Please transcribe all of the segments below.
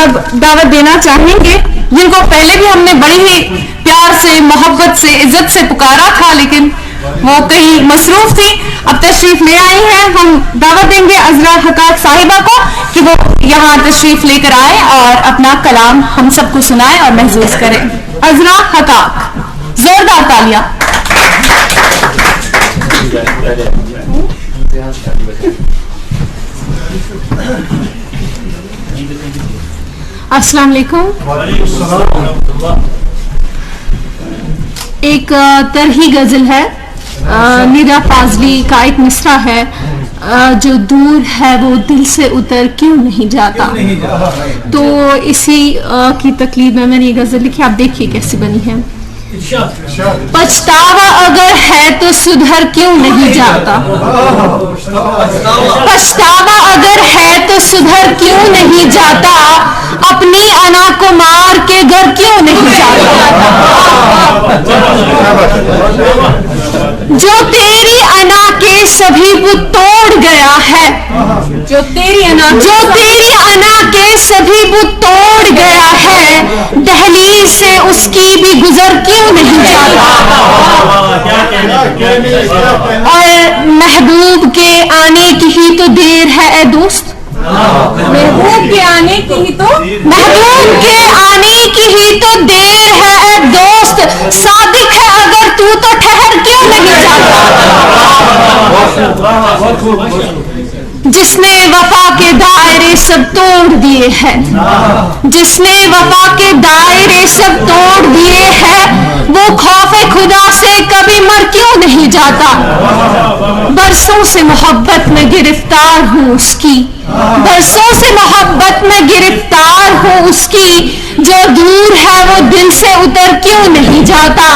اب دعوت دینا چاہیں گے جن کو پہلے بھی ہم نے بڑی ہی پیار سے محبت سے عزت سے پکارا تھا لیکن وہ کہیں مصروف تھی, اب تشریف لے آئی ہیں. ہم دعوت دیں گے عذرا حقاق صاحبہ کو کہ وہ یہاں تشریف لے کر آئے اور اپنا کلام ہم سب کو سنائے اور محظوظ کریں. عذرا حقاق, زوردار تالیاں. السلام علیکم. ایک طرحی غزل ہے, نیرا فاضلی کا ایک مصرع ہے, جو دور ہے وہ دل سے اتر کیوں نہیں جاتا. تو اسی کی تقلید میں نے یہ غزل لکھی, آپ دیکھیے کیسی بنی ہے. پچھتاوا اگر ہے تو سدھر کیوں نہیں جاتا, پچھتاوا اگر ہے تو سدھر کیوں نہیں جاتا, اپنی انا کو مار کے گھر کیوں نہیں جاتا. جو تیری انا کے سبھی بت توڑ گیا ہے, جو تیری انا کے سبھی بت توڑ گیا ہے, دہلیز سے اس کی بھی گزر کیوں نہیں جاتا. اور محبوب کے آنے کی ہی تو دیر ہے اے دوست, محبوب کے آنے کی ہی تو دیر ہے اے دوست, صادق ہے اگر تو ٹھہر کیوں نہیں جاتا. جس نے وفا کے دائرے سب توڑ دیے ہیں, جس نے وفا کے دائرے سب توڑ دیے ہیں, وہ خوف خدا سے کبھی مر کیوں نہیں جاتا. برسوں سے محبت میں گرفتار ہوں اس کی, برسوں سے محبت میں گرفتار ہوں اس کی, جو دور ہے وہ دل سے اتر کیوں نہیں جاتا.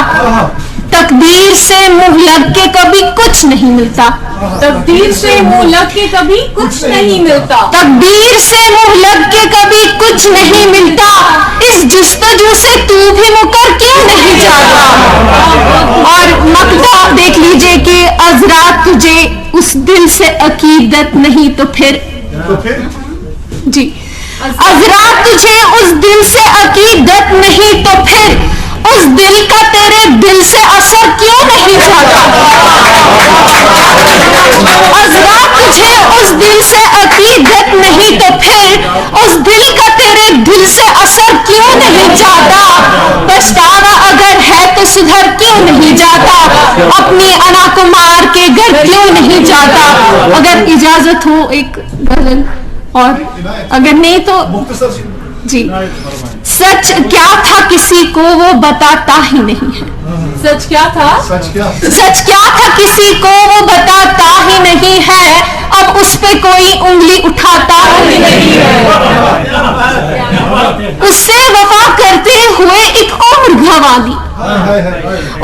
تقدیر سے منہ لگ کے کبھی کچھ نہیں ملتا, تقدیر سے منہ لگ کے کبھی کچھ نہیں ملتا, تقدیر سے منہ لگ کے کبھی کچھ نہیں ملتا, اس جستجو سے تو بھی مکر کیوں نہیں جاتا. اور مقطع دیکھ لیجئے کہ عذرا تجھے اس دل سے عقیدت نہیں تو پھر جی, عذرا تجھے اس دل سے عقیدت نہیں تو پھر اس دل کا تیرے دل سے اثر کیوں نہیں جاتا. عذرا تجھے اس دل سے عقیدت نہیں تو پھر اس دل کا تیرے دل سے اثر کیوں نہیں جاتا. پچھتاوا اگر ہے تو سدھر کیوں نہیں جاتا, اپنی انا کو مار کے گھر کیوں نہیں جاتا. اگر اجازت ہو ایک غزل, اور اگر نہیں تو جی. سچ کیا تھا کسی کو وہ بتاتا ہی نہیں ہے, سچ کیا تھا کسی کو وہ بتاتا ہی نہیں ہے, اب اس پہ کوئی انگلی اٹھاتا ہی نہیں ہے. اس سے وفا کرتے ہوئے ایک عمر گنوا دی,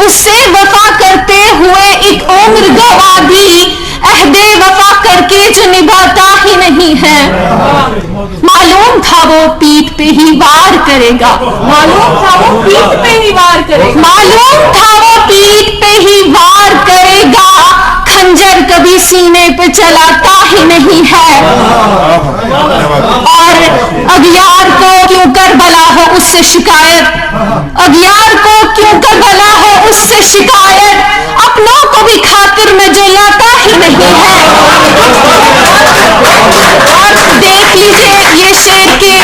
اس سے وفا کرتے ہوئے ایک عمر گنوا دی, عہد وفا کر کے جو نبھاتا ہی نہیں ہے. معلوم تھا وہ پیٹھ پہ ہی وار کرے گا, معلوم تھا وہ پیٹھ پہ ہی وار کرے گا, معلوم تھا وہ پیٹھ پہ ہی وار کرے گا, خنجر کبھی سینے پہ چلاتا ہی نہیں ہے. اور اغیار کو کیوں کربلا ہو اس سے شکایت, اغیار کو کیوں کربلا ہو اس سے شکایت, اپنوں کو بھی خاطر میں جو لاتا ہی نہیں ہے. اور دیکھ لیجئے یہ شعر کے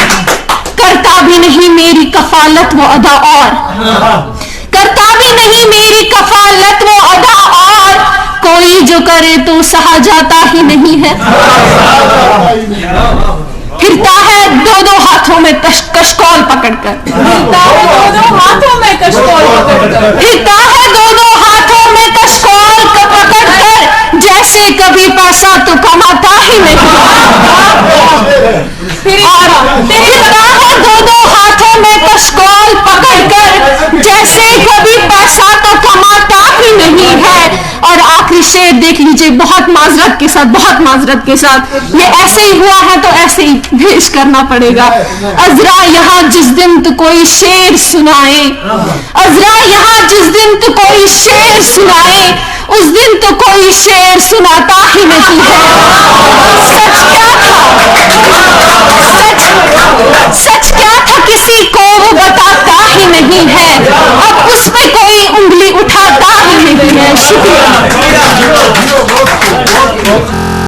کرتا بھی نہیں میری کفالت وہ ادا, اور کرتا بھی نہیں میری کفالت وہ ادا, اور کوئی جو کرے تو سہا جاتا ہی نہیں ہے. پھرتا ہے دو ہاتھوں میں کشکول پکڑ کر, پھرتا ہے دو ہاتھوں میں کشکول پکڑ کر, پھرتا ہے دو ہاتھوں میں کشکول پکڑ کر, جیسے کبھی پیسہ تو کماتا ہی نہیں. اور پھرتا ہے دو ہاتھوں میں کشکول پکڑ کر, جیسے کبھی پیسہ تو کماتا ہی نہیں ہے. اور آخری شعر دیکھ لیجئے, بہت معذرت کے ساتھ, بہت معذرت کے ساتھ, یہ ایسے ہی ہوا ہے تو ایسے ہی پیش کرنا پڑے گا. عذرا یہاں جس دن تو کوئی شعر سنائے, عذرا یہاں جس دن تو کوئی شعر سنائے, اس دن تو کوئی شعر سناتا ہی نہیں ہے. سچ کیا تھا,